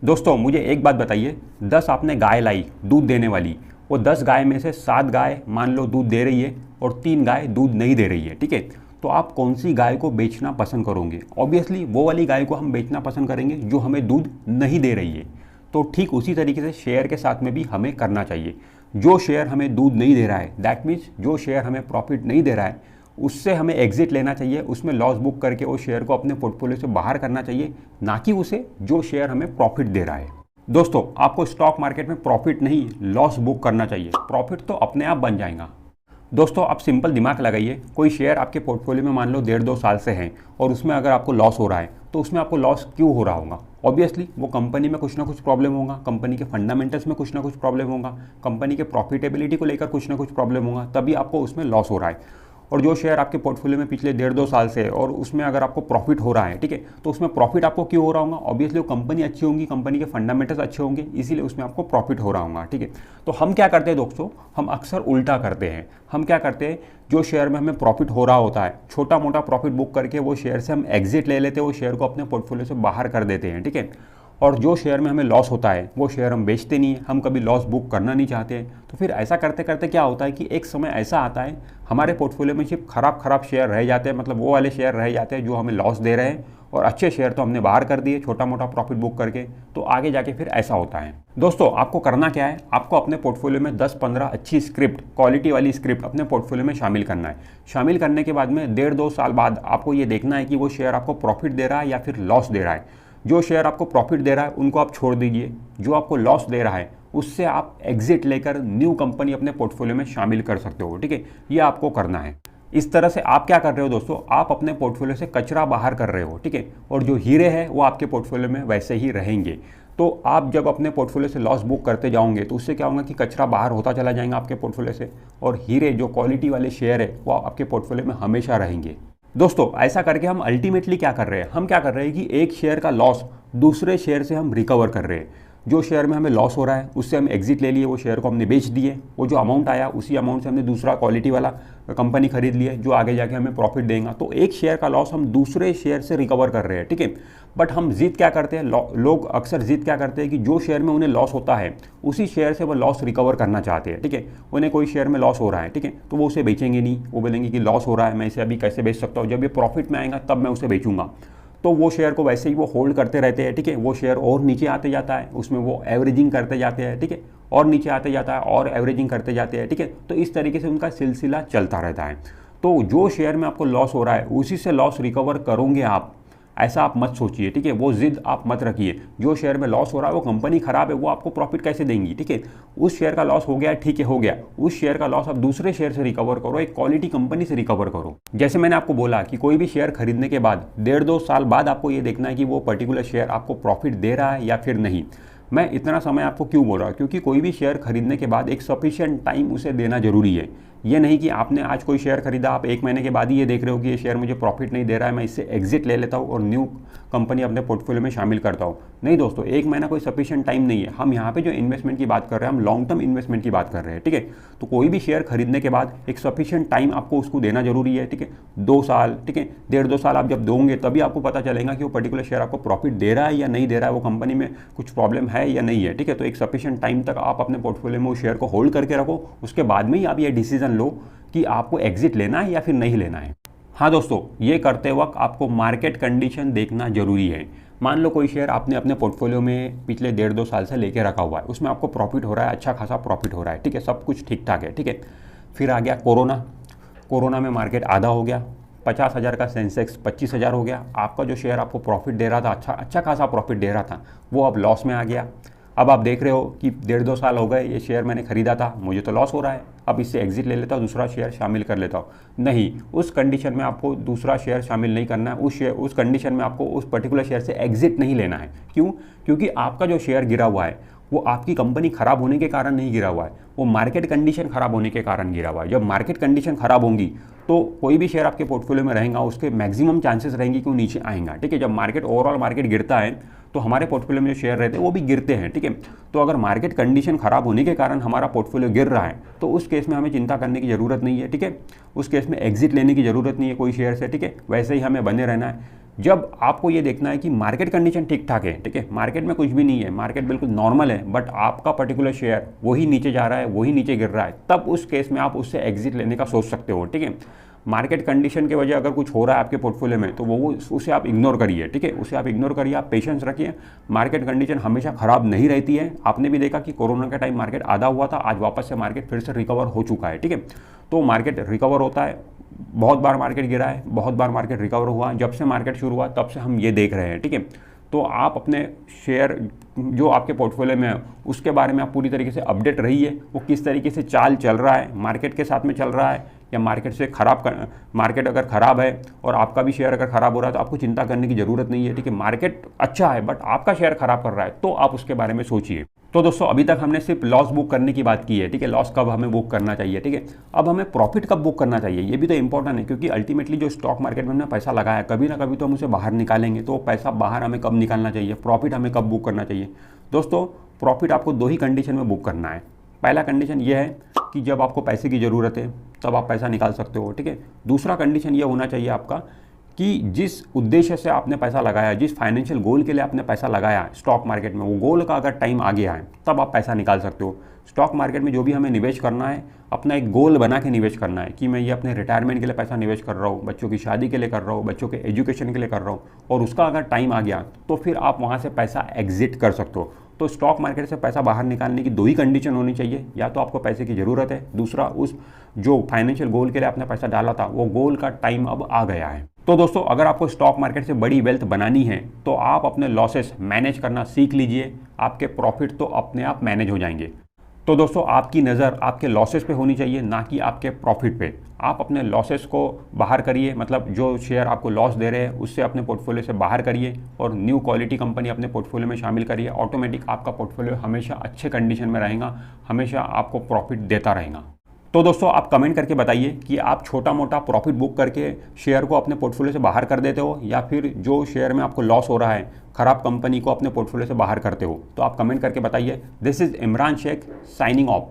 दोस्तों मुझे एक बात बताइए, 10 आपने गाय लाई दूध देने वाली, वो 10 गाय में से 7 गाय मान लो दूध दे रही है और 3 गाय दूध नहीं दे रही है, ठीक है। तो आप कौन सी गाय को बेचना पसंद करोगे? ऑब्वियसली वो वाली गाय को हम बेचना पसंद करेंगे जो हमें दूध नहीं दे रही है। तो ठीक उसी तरीके से शेयर के साथ में भी हमें करना चाहिए। जो शेयर हमें दूध नहीं दे रहा है, दैट मीन्स जो शेयर हमें प्रॉफिट नहीं दे रहा है, उससे हमें एग्जिट लेना चाहिए, उसमें लॉस बुक करके उस शेयर को अपने पोर्टफोलियो से बाहर करना चाहिए, ना कि उसे जो शेयर हमें प्रॉफिट दे रहा है। दोस्तों आपको स्टॉक मार्केट में प्रॉफिट नहीं लॉस बुक करना चाहिए, प्रॉफिट तो अपने आप बन जाएगा। दोस्तों आप सिंपल दिमाग लगाइए, कोई शेयर आपके पोर्टफोलियो में मान लो 1.5-2 साल से है और उसमें अगर आपको लॉस हो रहा है तो उसमें आपको लॉस क्यों हो रहा होगा? ऑब्वियसली वो कंपनी में कुछ ना कुछ प्रॉब्लम होगा, कंपनी के फंडामेंटल्स में कुछ ना कुछ प्रॉब्लम होगा, कंपनी के प्रॉफिटेबिलिटी को लेकर कुछ ना कुछ प्रॉब्लम होगा, तभी आपको उसमें लॉस हो रहा है। और जो शेयर आपके पोर्टफोलियो में पिछले 1.5-2 साल से है और उसमें अगर आपको प्रॉफिट हो रहा है, ठीक है, तो उसमें प्रॉफिट आपको क्यों हो रहा होगा? ऑब्वियसली वो कंपनी अच्छी होंगी, कंपनी के फंडामेंटल्स अच्छे होंगे, इसीलिए उसमें आपको प्रॉफिट हो रहा होगा, ठीक है। तो हम क्या करते हैं दोस्तों, हम अक्सर उल्टा करते हैं। हम क्या करते हैं, जो शेयर में हमें प्रॉफिट हो रहा होता है, छोटा मोटा प्रॉफिट बुक करके वो शेयर से हम एग्जिट ले लेते हैं, वो शेयर को अपने पोर्टफोलियो से बाहर कर देते हैं, ठीक है। और जो शेयर में हमें लॉस होता है वो शेयर हम बेचते नहीं है, हम कभी लॉस बुक करना नहीं चाहते हैं। तो फिर ऐसा करते करते क्या होता है कि एक समय ऐसा आता है हमारे पोर्टफोलियो में सिर्फ खराब शेयर रह जाते हैं, मतलब वो वाले शेयर रह जाते हैं जो हमें लॉस दे रहे हैं, और अच्छे शेयर तो हमने बाहर कर दिए छोटा मोटा प्रॉफिट बुक करके। तो आगे जाके फिर ऐसा होता है। दोस्तों आपको करना क्या है, आपको अपने पोर्टफोलियो में 10-15 अच्छी स्क्रिप्ट, क्वालिटी वाली स्क्रिप्ट अपने पोर्टफोलियो में शामिल करना है। शामिल करने के बाद में 1.5-2 साल बाद आपको ये देखना है कि वो शेयर आपको प्रॉफिट दे रहा है या फिर लॉस दे रहा है। जो शेयर आपको प्रॉफिट दे रहा है उनको आप छोड़ दीजिए, जो आपको लॉस दे रहा है उससे आप एग्जिट लेकर न्यू कंपनी अपने पोर्टफोलियो में शामिल कर सकते हो, ठीक है। ये आपको करना है। इस तरह से आप क्या कर रहे हो दोस्तों, आप अपने पोर्टफोलियो से कचरा बाहर कर रहे हो, ठीक है, और जो हीरे हैं वो आपके पोर्टफोलियो में वैसे ही रहेंगे। तो आप जब अपने पोर्टफोलियो से लॉस बुक करते जाओगे तो उससे क्या होगा कि कचरा बाहर होता चला जाएगा आपके पोर्टफोलियो से, और हीरे जो क्वालिटी वाले शेयर है वो आपके पोर्टफोलियो में हमेशा रहेंगे। दोस्तों ऐसा करके हम अल्टीमेटली क्या कर रहे हैं, हम क्या कर रहे हैं कि एक शेयर का लॉस दूसरे शेयर से हम रिकवर कर रहे हैं। जो शेयर में हमें लॉस हो रहा है उससे हम एग्जिट ले लिए, वो शेयर को हमने बेच दिए, वो जो अमाउंट आया उसी अमाउंट से हमने दूसरा क्वालिटी वाला कंपनी खरीद लिया जो आगे जाके हमें प्रॉफिट देगा। तो एक शेयर का लॉस हम दूसरे शेयर से रिकवर कर रहे हैं, ठीक है। बट हम जिद क्या करते हैं, लोग अक्सर जिद क्या करते हैं कि जो शेयर में उन्हें लॉस होता है उसी शेयर से वो लॉस रिकवर करना चाहते हैं, ठीक है। उन्हें कोई शेयर में लॉस हो रहा है, ठीक है, तो वो उसे बेचेंगे नहीं, वो बोलेंगे कि लॉस हो रहा है, मैं इसे अभी कैसे बेच सकता हूँ, जब ये प्रॉफिट में आएगा तब मैं उसे बेचूंगा। तो वो शेयर को वैसे ही वो होल्ड करते रहते हैं, ठीक है। वो शेयर और नीचे आते जाता है, उसमें वो एवरेजिंग करते जाते हैं, ठीक है, और नीचे आते जाता है और एवरेजिंग करते जाते हैं, ठीक है। तो इस तरीके से उनका सिलसिला चलता रहता है। तो जो शेयर में आपको लॉस हो रहा है उसी से लॉस रिकवर करोगे आप, ऐसा आप मत सोचिए, ठीक है। वो जिद आप मत रखिए। जो शेयर में लॉस हो रहा है वो कंपनी खराब है, वो आपको प्रॉफिट कैसे देंगी, ठीक है। उस शेयर का लॉस हो गया, ठीक है, हो गया, उस शेयर का लॉस आप दूसरे शेयर से रिकवर करो, एक क्वालिटी कंपनी से रिकवर करो। जैसे मैंने आपको बोला कि कोई भी शेयर खरीदने के बाद 1.5-2 साल बाद आपको ये देखना है कि वो पर्टिकुलर शेयर आपको प्रॉफिट दे रहा है या फिर नहीं। मैं इतना समय आपको क्यों बोल रहा हूँ, क्योंकि कोई भी शेयर खरीदने के बाद एक सफिशिएंट टाइम उसे देना जरूरी है। ये नहीं कि आपने आज कोई शेयर खरीदा, आप 1 महीने के बाद ही ये देख रहे हो कि ये शेयर मुझे प्रॉफिट नहीं दे रहा है, मैं इससे एग्जिट ले लेता हूँ और न्यू कंपनी अपने पोर्टफोलियो में शामिल करता हूँ। नहीं दोस्तों, 1 महीना कोई सफिशिएंट टाइम नहीं है। हम यहाँ पे जो इन्वेस्टमेंट की बात कर रहे हैं, हम लॉन्ग टर्म इन्वेस्टमेंट की बात कर रहे हैं, ठीक है। तो कोई भी शेयर खरीदने के बाद एक सफिशिएंट टाइम आपको उसको देना जरूरी है, ठीक है। 2 साल, ठीक है, 1.5-2 साल आप जब दोगे तभी आपको पता चलेगा कि वो पर्टिकुलर शेयर आपको प्रॉफिट दे रहा है या नहीं दे रहा है, वो कंपनी में कुछ प्रॉब्लम है या नहीं है, ठीक है। तो एक सफिशिएंट टाइम तक आप अपने पोर्टफोलियो में उस शेयर को होल्ड करके रखो, उसके बाद में ही आप ये डिसीजन लो कि आपको एग्जिट लेना है या फिर नहीं लेना है। हाँ दोस्तों, ये करते वक्त आपको मार्केट कंडीशन देखना जरूरी है। मान लो कोई शेयर आपने अपने पोर्टफोलियो में पिछले 1.5-2 साल से लेके रखा हुआ है, उसमें आपको प्रॉफिट हो रहा है, अच्छा खासा प्रॉफिट हो रहा है, ठीक है, सब कुछ ठीक ठाक है, ठीक है। फिर आ गया कोरोना में मार्केट आधा हो गया, 50,000 का सेंसेक्स 25,000 हो गया। आपका जो शेयर आपको प्रॉफिट दे रहा था, अच्छा खासा प्रॉफिट दे रहा था, वो अब लॉस में आ गया। अब आप देख रहे हो कि 1.5-2 साल हो गए, ये शेयर मैंने खरीदा था, मुझे तो लॉस हो रहा है, अब इससे एग्जिट ले लेता हूँ, दूसरा शेयर शामिल कर लेता हूँ। नहीं, उस कंडीशन में आपको दूसरा शेयर शामिल नहीं करना है, उस कंडीशन में आपको उस पर्टिकुलर शेयर से एग्जिट नहीं लेना है। क्यों? क्योंकि आपका जो शेयर गिरा हुआ है वो आपकी कंपनी खराब होने के कारण नहीं गिरा हुआ है, वो मार्केट कंडीशन खराब होने के कारण गिरा हुआ है। जब मार्केट कंडीशन खराब होंगी तो कोई भी शेयर आपके पोर्टफोलियो में रहेगा, उसके मैक्सिमम चांसेस रहेंगे कि वो नीचे आएगा, ठीक है। जब मार्केट ओवरऑल मार्केट गिरता है तो हमारे पोर्टफोलियो में जो शेयर रहते हैं वो भी गिरते हैं, ठीक है। तो अगर मार्केट कंडीशन खराब होने के कारण हमारा पोर्टफोलियो गिर रहा है तो उस केस में हमें चिंता करने की ज़रूरत नहीं है, ठीक है। उस केस में एग्जिट लेने की ज़रूरत नहीं है कोई शेयर से, ठीक है। वैसे ही हमें बने रहना है। जब आपको ये देखना है कि मार्केट कंडीशन ठीक ठाक है, ठीक है, मार्केट में कुछ भी नहीं है, मार्केट बिल्कुल नॉर्मल है, बट आपका पर्टिकुलर शेयर वही नीचे जा रहा है, वही नीचे गिर रहा है, तब उस केस में आप उससे एग्जिट लेने का सोच सकते हो, ठीक है। मार्केट कंडीशन की वजह अगर कुछ हो रहा है आपके पोर्टफोलियो में तो वो उसे आप इग्नोर करिए, ठीक है, उसे आप इग्नोर करिए, आप पेशेंस रखिए। मार्केट कंडीशन हमेशा ख़राब नहीं रहती है। आपने भी देखा कि कोरोना के टाइम मार्केट आधा हुआ था, आज वापस से मार्केट फिर से रिकवर हो चुका है, ठीक है। तो मार्केट रिकवर होता है, बहुत बार मार्केट गिरा है, बहुत बार मार्केट रिकवर हुआ, जब से मार्केट शुरू हुआ तब से हम ये देख रहे हैं, ठीक है। तो आप अपने शेयर जो आपके पोर्टफोलियो में है उसके बारे में आप पूरी तरीके से अपडेट रहिए, वो किस तरीके से चाल चल रहा है, मार्केट के साथ में चल रहा है या मार्केट से मार्केट अगर ख़राब है और आपका भी शेयर अगर ख़राब हो रहा है तो आपको चिंता करने की ज़रूरत नहीं है, ठीक है। मार्केट अच्छा है बट आपका शेयर ख़राब कर रहा है तो आप उसके बारे में सोचिए। तो दोस्तों अभी तक हमने सिर्फ लॉस बुक करने की बात की है, ठीक है, लॉस कब हमें बुक करना चाहिए, ठीक है। अब हमें प्रॉफिट कब बुक करना चाहिए ये भी तो इंपॉर्टेंट है, क्योंकि अल्टीमेटली जो स्टॉक मार्केट में हमने पैसा लगाया कभी ना कभी तो हम उसे बाहर निकालेंगे, तो पैसा बाहर हमें कब निकालना चाहिए, प्रॉफिट हमें कब बुक करना चाहिए। दोस्तों प्रॉफिट आपको दो ही कंडीशन में बुक करना है। पहला कंडीशन ये है कि जब आपको पैसे की ज़रूरत है तब आप पैसा निकाल सकते हो, ठीक है। दूसरा कंडीशन ये होना चाहिए आपका कि जिस उद्देश्य से आपने पैसा लगाया, जिस फाइनेंशियल गोल के लिए आपने पैसा लगाया स्टॉक मार्केट में, वो गोल का अगर टाइम आ गया है तब आप पैसा निकाल सकते हो। स्टॉक मार्केट में जो भी हमें निवेश करना है अपना एक गोल बना के निवेश करना है कि मैं ये अपने रिटायरमेंट के लिए पैसा निवेश कर रहा हूँ, बच्चों की शादी के लिए कर रहा हूँ, बच्चों के एजुकेशन के लिए कर रहा हूँ, और उसका अगर टाइम आ गया तो फिर आप वहाँ से पैसा एग्जिट कर सकते हो। तो स्टॉक मार्केट से पैसा बाहर निकालने की दो ही कंडीशन होनी चाहिए, या तो आपको पैसे की ज़रूरत है, दूसरा उस जो फाइनेंशियल गोल के लिए आपने पैसा डाला था वो गोल का टाइम अब आ गया है। तो दोस्तों अगर आपको स्टॉक मार्केट से बड़ी वेल्थ बनानी है तो आप अपने लॉसेस मैनेज करना सीख लीजिए, आपके प्रॉफिट तो अपने आप मैनेज हो जाएंगे। तो दोस्तों आपकी नज़र आपके लॉसेस पे होनी चाहिए, ना कि आपके प्रॉफिट पे। आप अपने लॉसेस को बाहर करिए, मतलब जो शेयर आपको लॉस दे रहे हैं उससे अपने पोर्टफोलियो से बाहर करिए और न्यू क्वालिटी कंपनी अपने पोर्टफोलियो में शामिल करिए। ऑटोमेटिक आपका पोर्टफोलियो हमेशा अच्छे कंडीशन में रहेगा, हमेशा आपको प्रॉफिट देता रहेगा। तो दोस्तों आप कमेंट करके बताइए कि आप छोटा मोटा प्रॉफिट बुक करके शेयर को अपने पोर्टफोलियो से बाहर कर देते हो या फिर जो शेयर में आपको लॉस हो रहा है खराब कंपनी को अपने पोर्टफोलियो से बाहर करते हो। तो आप कमेंट करके बताइए। This is Imran Shaikh signing of.